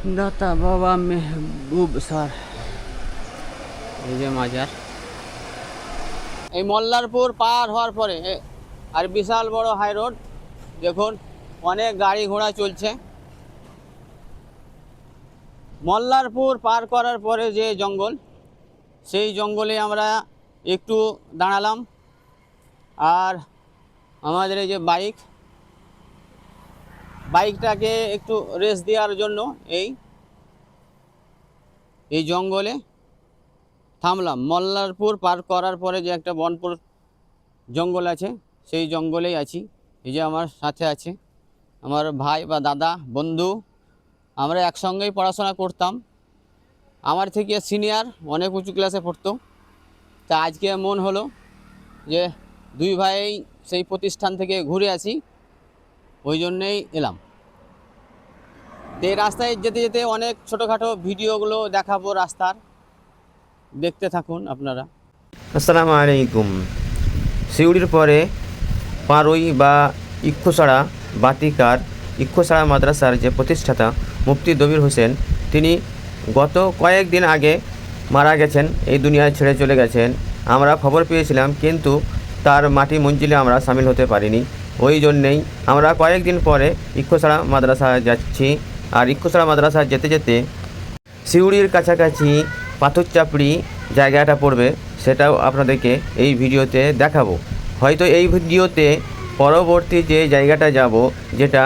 দাতা বাবা মেহবুব স্যার, এই যে মাজার। এই মল্লারপুর পার হওয়ার পরে আর বিশাল বড় হাই রোড, দেখুন অনেক গাড়ি ঘোড়া চলছে। মল্লারপুর পার করার পরে যে জঙ্গল, সেই জঙ্গলে আমরা একটু দাঁড়ালাম। আর আমাদের এই যে বাইকটাকে একটু রেস্ট দেওয়ার জন্য এই জঙ্গলে থামলাম। মল্লারপুর পার করার পরে যে একটা বনপুর জঙ্গল আছে, সেই জঙ্গলেই আছি। এই যে আমার সাথে আছে আমার ভাই বা দাদা বন্ধু, আমরা একসঙ্গেই পড়াশোনা করতাম। আমার থেকে সিনিয়র, অনেক উঁচু ক্লাসে পড়তো। তা আজকে মন হলো যে দুই ভাই সেই প্রতিষ্ঠান থেকে ঘুরে আসি, ওই জন্যেই এলাম। তো এই রাস্তায় যেতে যেতে অনেক ছোটোখাটো ভিডিওগুলো দেখাবো রাস্তার, দেখতে থাকুন আপনারা। আসসালামু আলাইকুম। সিউড়ির পরে পারুই বা ইক্ষুসাড়া বাটিকার ইক্ষুসাড়া মাদ্রাসার যে প্রতিষ্ঠাতা মুফতি দবির হোসেন, তিনি গত কয়েকদিন আগে মারা গেছেন, এই দুনিয়ায় ছেড়ে চলে গেছেন। আমরা খবর পেয়েছিলাম, কিন্তু তার মাটি মঞ্জিলে আমরা সামিল হতে পারিনি। ওই জন্যেই আমরা কয়েকদিন পরে ইক্ষুসাড়া মাদ্রাসা যাচ্ছি। আর ইক্ষুসাড়া মাদ্রাসা যেতে যেতে সিউড়ির কাছাকাছি পাথরচাপড়ি জায়গাটা পড়বে, সেটাও আপনাদেরকে এই ভিডিওতে দেখাবো। হয়তো এই ভিডিওতে পরবর্তী যে জায়গাটা যাব, যেটা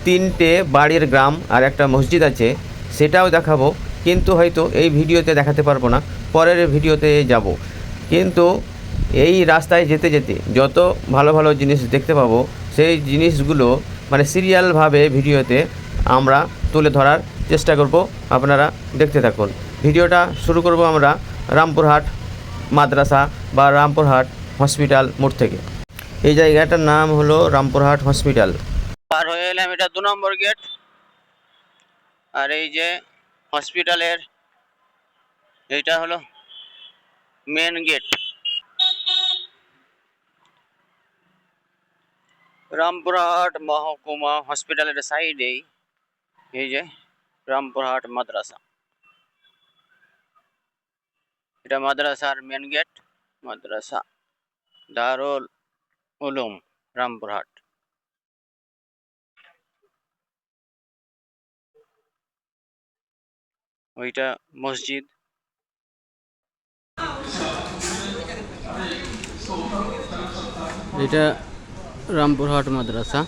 3টে বাড়ির গ্রাম আর একটা মসজিদ আছে, সেটাও দেখাবো। কিন্তু হয়তো এই ভিডিওতে দেখাতে পারবো না, পরের ভিডিওতে যাব। কিন্তু এই রাস্তায় যেতে যেতে যত ভালো ভালো জিনিস দেখতে পাবো, সেই জিনিসগুলো মানে সিরিয়ালভাবে ভিডিওতে আমরা তুলে ধরার চেষ্টা করব। আপনারা দেখতে থাকুন। ভিডিওটা শুরু করব আমরা রামপুরহাট মাদ্রাসা বা রামপুরহাট হসপিটাল মোড় থেকে। এই জায়গাটার নাম হলো রামপুরহাট হসপিটাল। পার হয়ে এলাম, এটা 2 নম্বর গেট। আর এই যে হসপিটালের এইটা হলো মেন গেট। রামপুরহাট মহকুমা হসপিটালের সাইডেই এই যে রামপুরহাট মাদ্রাসা, এটা মাদ্রাসার মেন গেট। মাদ্রাসা দারুল উলুম রামপুরহাট। ওইটা মসজিদ। এটা রামপুরহাট মাদ্রাসা।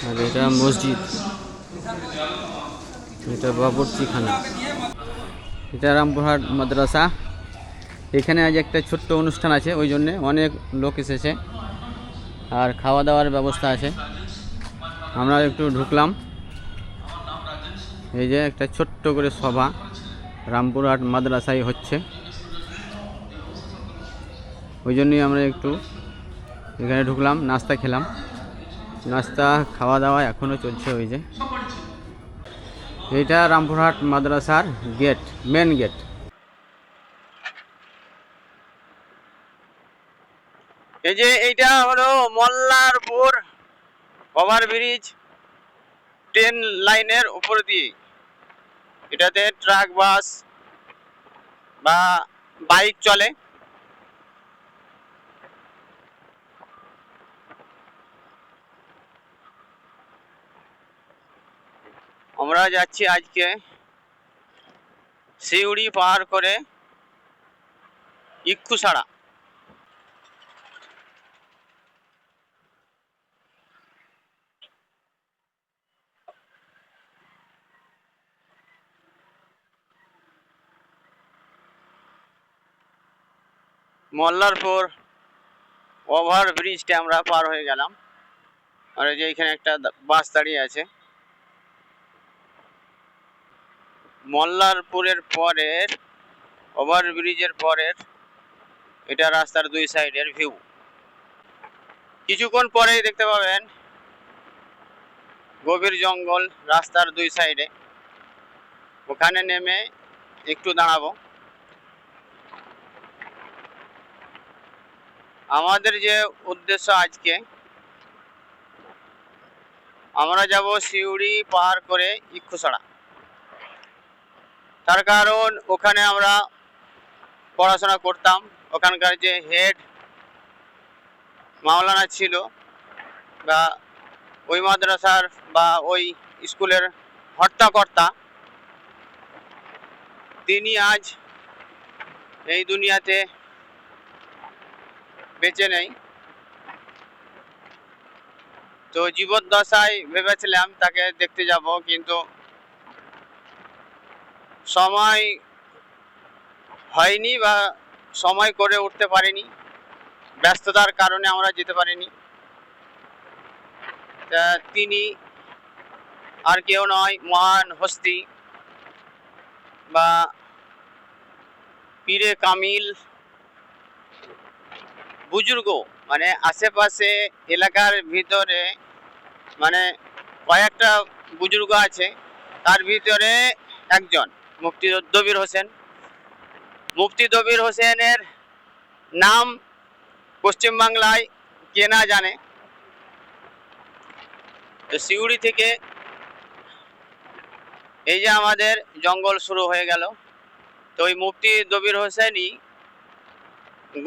আর এটা মসজিদ, এটা বাবরচিখানা। এটা রামপুরহাট মাদ্রাসা। এখানে আজ একটা ছোট্ট অনুষ্ঠান আছে, ওই জন্যে অনেক লোক এসেছে আর খাওয়া দাওয়ার ব্যবস্থা আছে। আমরা একটু ঢুকলাম। এই যে একটা ছোট্ট করে সভা রামপুরহাট মাদ্রাসায় হচ্ছে, ওই জন্যই আমরা একটু এখানে ঢুকলাম, নাস্তা খেলাম। নাস্তা খাওয়া দাওয়া এখনও চলছে। ওই যে এইটা রামপুরহাট মাদ্রাসার গেট, মেন গেট। এই যে এইটা হলো মল্লারপুর ওভারব্রিজ, ট্রেন লাইনের উপর দিয়ে। এটাতে ট্রাক, বাস বা বাইক চলে। আমরা যাচ্ছি আজকে সিউড়ি পার করে ইক্ষুসাড়া। মল্লারপুর ওভারব্রিজটা আমরা পার হয়ে গেলাম। আর এই যে এখানে একটা বাস দাঁড়িয়ে আছে। মল্লারপুরের পরের ওভারব্রিজের পরের এটা রাস্তার 2 সাইডের ভিউ। কিছুক্ষণ পরেই দেখতে পাবেন গভীর জঙ্গল রাস্তার 2 সাইডে। ওখানে নেমে একটু দাঁড়াবো। আমাদের যে উদ্দেশ্য আজকে, আমরা যাব সিউড়ি পার করে ইক্ষুছড়া। তার কারণ ওখানে আমরা পড়াশোনা করতাম। ওখানকার যে হেড মাওলানা ছিল বা ওই মাদ্রাসার বা ওই স্কুলের হর্তাকর্তা, তিনি আজ এই দুনিয়াতে বেঁচে নেই। তো জীবদ্দশায় ভেবেছিলাম তাকে দেখতে যাব, কিন্তু সময় হয়নি বা সময় করে উঠতে পারিনি, ব্যস্ততার কারণে আমরা যেতে পারিনি। তা তিনি আর কেউ নয়, মহান হস্তি বা পীরে কামিল বুজুর্গ, মানে আশেপাশে এলাকার ভিতরে মানে কয়েকটা বুজুর্গ আছে, তার ভিতরে একজন মুফতি দবির হোসেন। মুফতি দবির হোসেনের নাম পশ্চিমবাংলায় কে না জানে। তো সিউড়ি থেকে এই যে আমাদের জঙ্গল শুরু হয়ে গেল। তো ওই মুফতি দবির হোসেনই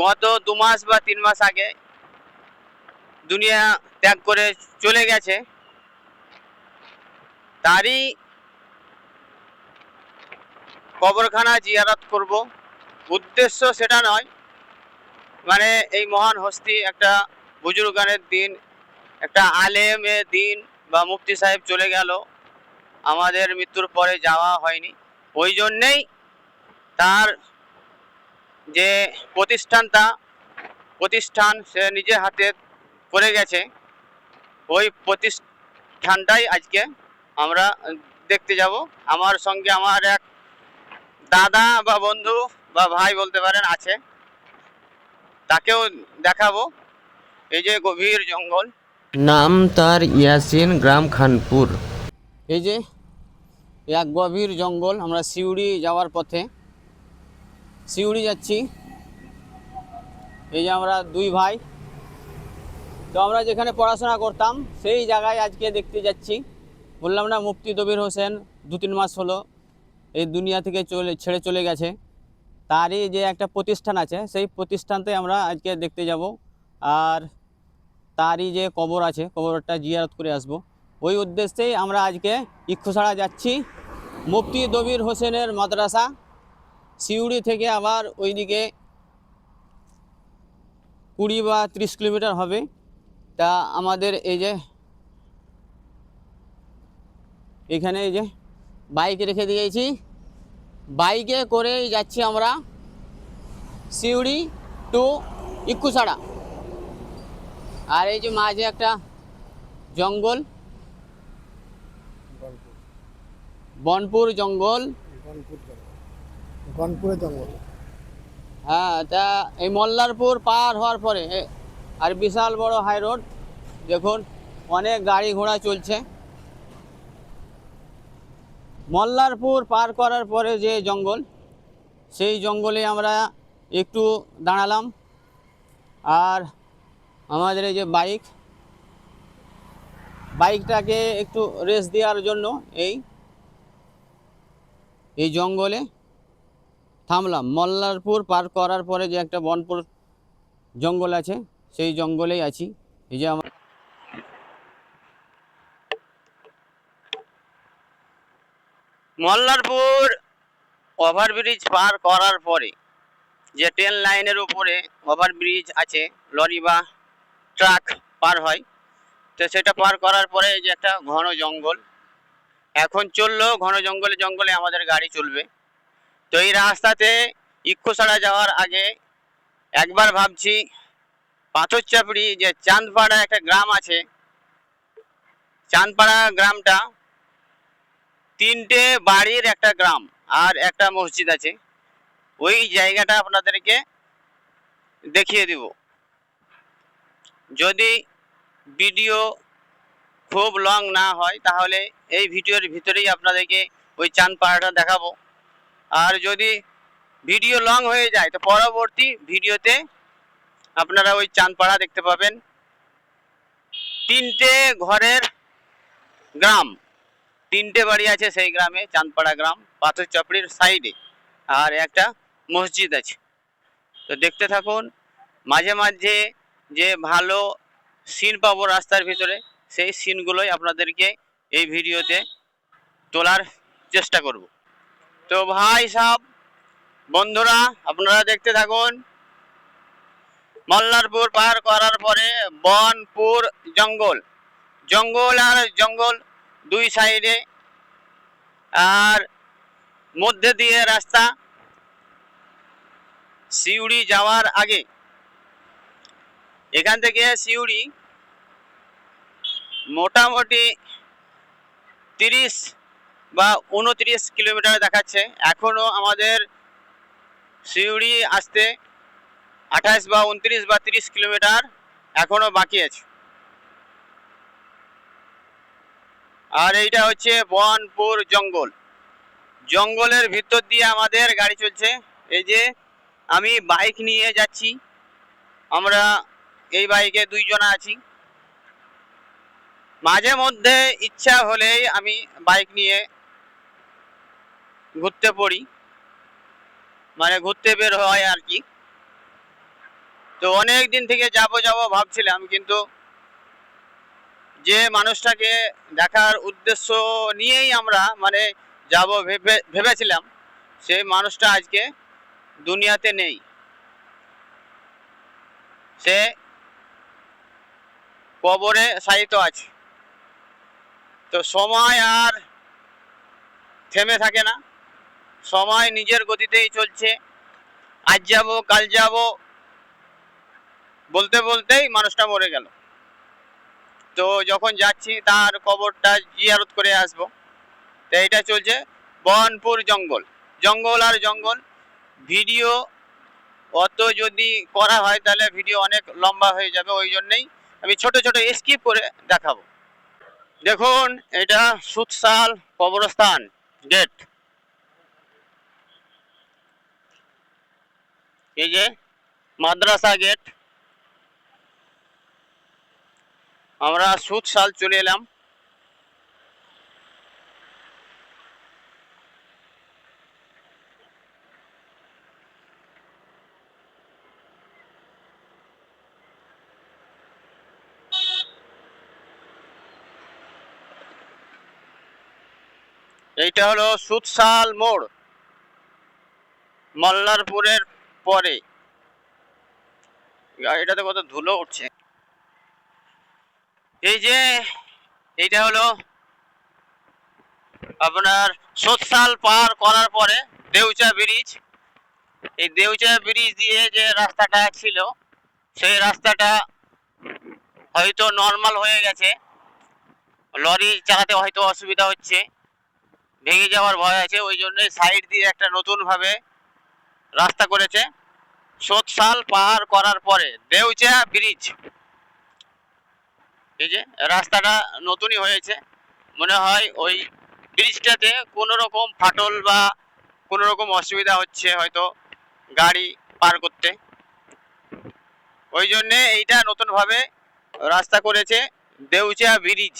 গত 2 মাস বা 3 মাস আগে দুনিয়া ত্যাগ করে চলে গেছে। তারই কবরখানা জিয়ারত করব। উদ্দেশ্য সেটা নয়, মানে এই মহান হস্তি একটা বুজুর্গানের দিন, একটা আলেমের দিন বা মুফতি সাহেব চলে গেল, আমাদের মৃত্যুর পরে যাওয়া হয়নি। ওই জন্যেই তার যে প্রতিষ্ঠান সে নিজে হাতে করে গেছে, ওই প্রতিষ্ঠানটাই আজকে আমরা দেখতে যাব। আমার সঙ্গে আমার এক দাদা বা বন্ধু বা ভাই বলতে পারেন আছে, তাকেও দেখাবো। এই যে গভীর জঙ্গল, নাম তার ইয়াসিন, গ্রাম খানপুর। এই যে এক গভীর জঙ্গল। আমরা সিউড়ি যাওয়ার পথে সিউড়ি যাচ্ছি। এই যে আমরা 2 ভাই, তো আমরা যেখানে পড়াশোনা করতাম সেই জায়গায় আজকে দেখতে যাচ্ছি। বললাম না, মুফতি দবির হোসেন 2-3 মাস হলো এই দুনিয়া থেকে ছেড়ে চলে গেছে। তারই যে একটা প্রতিষ্ঠান আছে, সেই প্রতিষ্ঠানতে আমরা আজকে দেখতে যাব। আর তারই যে কবর আছে, কবরটা জিয়ারত করে আসব। ওই উদ্দেশ্যেই আমরা আজকে ইক্ষুছড়া যাচ্ছি। মুফতি দবির হোসেনের মাদ্রাসা সিউড়ি থেকে আবার ওইদিকে 20 বা 30 কিলোমিটার হবে। তা আমাদের এই যে এখানে এই যে বাইক রেখে দিয়েছি, বাইকে করেই যাচ্ছি আমরা সিউড়ি টু ইক্ষুছড়া। আর এই যে মাঝে একটা জঙ্গল, বনপুর জঙ্গল। হ্যাঁ, তা এই মল্লারপুর পার হওয়ার পরে আর বিশাল বড় হাই রোড, দেখুন অনেক গাড়ি ঘোড়া চলছে। মল্লারপুর পার করার পরে যে জঙ্গল, সেই জঙ্গলে আমরা একটু দাঁড়ালাম। আর আমাদের এই যে বাইকটাকে একটু রেস্ট দেওয়ার জন্য এই জঙ্গলে থামলাম। মল্লারপুর পার করার পরে যে একটা বনপুর জঙ্গল আছে, সেই জঙ্গলেই আছি। এই যে আমার মল্লারপুর ওভারব্রিজ পার করার পরে যে ট্রেন লাইনের উপরে ওভারব্রিজ আছে, লরি বা ট্রাক পার হয়, তো সেটা পার করার পরে এই যে একটা ঘন জঙ্গল। এখন চললেও ঘন জঙ্গলে আমাদের গাড়ি চলবে। তো এই রাস্তাতে ইক্ষুছড়া যাওয়ার আগে একবার ভাবছি পাথরচাপড়ি যে চাঁদপাড়া একটা গ্রাম আছে, চাঁদপাড়া গ্রামটা 3টে বাড়ির একটা গ্রাম আর একটা মসজিদ আছে। ওই জায়গাটা আপনাদেরকে দেখিয়ে দিব। যদি ভিডিও খুব লং না হয় তাহলে এই ভিডিওর ভিতরেই আপনাদেরকে ওই চাঁদপাড়াটা দেখাবো। আর যদি ভিডিও লং হয়ে যায় তো পরবর্তী ভিডিওতে আপনারা ওই চাঁদপাড়া দেখতে পাবেন। 3টে ঘরের গ্রাম, 3টে বাড়ি আছে সেই গ্রামে, চাঁদপাড়া গ্রাম, পাথর চাপড়ির সাইডে, আর একটা মসজিদ আছে। তো দেখতে থাকুন, মাঝে মাঝে যে ভালো সিন পাবো রাস্তার ভিতরে, সেই সিনগুলোই আপনাদেরকে এই ভিডিওতে তোলার চেষ্টা করব। তো ভাই সাহেব, বন্ধুরা, আপনারা দেখতে থাকুন। মল্লারপুর পার করার পরে বনপুর জঙ্গল, জঙ্গল আর জঙ্গল দুই সাইডে, আর মধ্যে দিয়ে রাস্তা। সিউড়ি যাওয়ার আগে, এখান থেকে সিউড়ি মোটামুটি 30 বা 29 কিলোমিটার দেখাচ্ছে। এখনো আমাদের সিউড়ি আসতে 28 বা 29 বা 30 কিলোমিটার এখনো বাকি আছে। আর এইটা হচ্ছে বনপুর জঙ্গল, জঙ্গলের ভিতর দিয়ে আমাদের গাড়ি চলছে। এই যে আমি বাইক নিয়ে যাচ্ছি, আমরা এই বাইকে 2 জন আছি। মাঝে মধ্যে ইচ্ছা হলেই আমি বাইক নিয়ে ঘুরতে পড়ি, মানে ঘুরতে বের হয় আর কি। তো অনেক দিন থেকে যাব ভাবছিলাম, কিন্তু যে মানুষটাকে দেখার উদ্দেশ্য নিয়েই আমরা মানে যাব ভেবেছিলাম, সেই মানুষটা আজকে দুনিয়াতে নেই। সে কবরে শায়িত আছে। তো সময় আর থেমে থাকে না, সময় নিজের গতিতেই চলছে। আজ যাব কাল যাব বলতে বলতেই মানুষটা মরে গেল। তো যখন যাচ্ছি তার কবরটা জিয়ারত করে আসবো। তো এটা চলছে বনপুর জঙ্গল, জঙ্গল আর জঙ্গল। ভিডিও অত যদি করা হয় তাহলে ভিডিও অনেক লম্বা হয়ে যাবে, ওই জন্যই আমি ছোট ছোট স্কিপ করে দেখাবো। দেখুন, এটা সুতসাল কবরস্থান গেট। এই যে মাদ্রাসা গেট, আমরা সুতসাল চলে এলাম। এইটা হলো সুতসাল মোড়, মল্লারপুরের পরে। গাড়িটাতে কত ধুলো উঠছে। এই যে এইটা হলো আপনার সুতসাল পার করার পরে দেউচা ব্রিজ। এই দেউচা ব্রিজ দিয়ে যে রাস্তাটা ছিল, সেই রাস্তাটা হয়তো নর্মাল হয়ে গেছে, লরি চালাতে হয়তো অসুবিধা হচ্ছে, ভেঙে যাওয়ার ভয় আছে, ওই জন্য সাইড দিয়ে একটা নতুন ভাবে রাস্তা করেছে। সুতসাল পার করার পরে দেউচা ব্রিজ, এই যে রাস্তাটা নতুনই হয়েছে। মনে হয় ওই ব্রিজটাতে কোনো রকম ফাটল বা কোনো রকম অসুবিধা হচ্ছে হয়তো গাড়ি পার করতে, ওই জন্যে এইটা নতুনভাবে রাস্তা করেছে দেউচা ব্রিজ।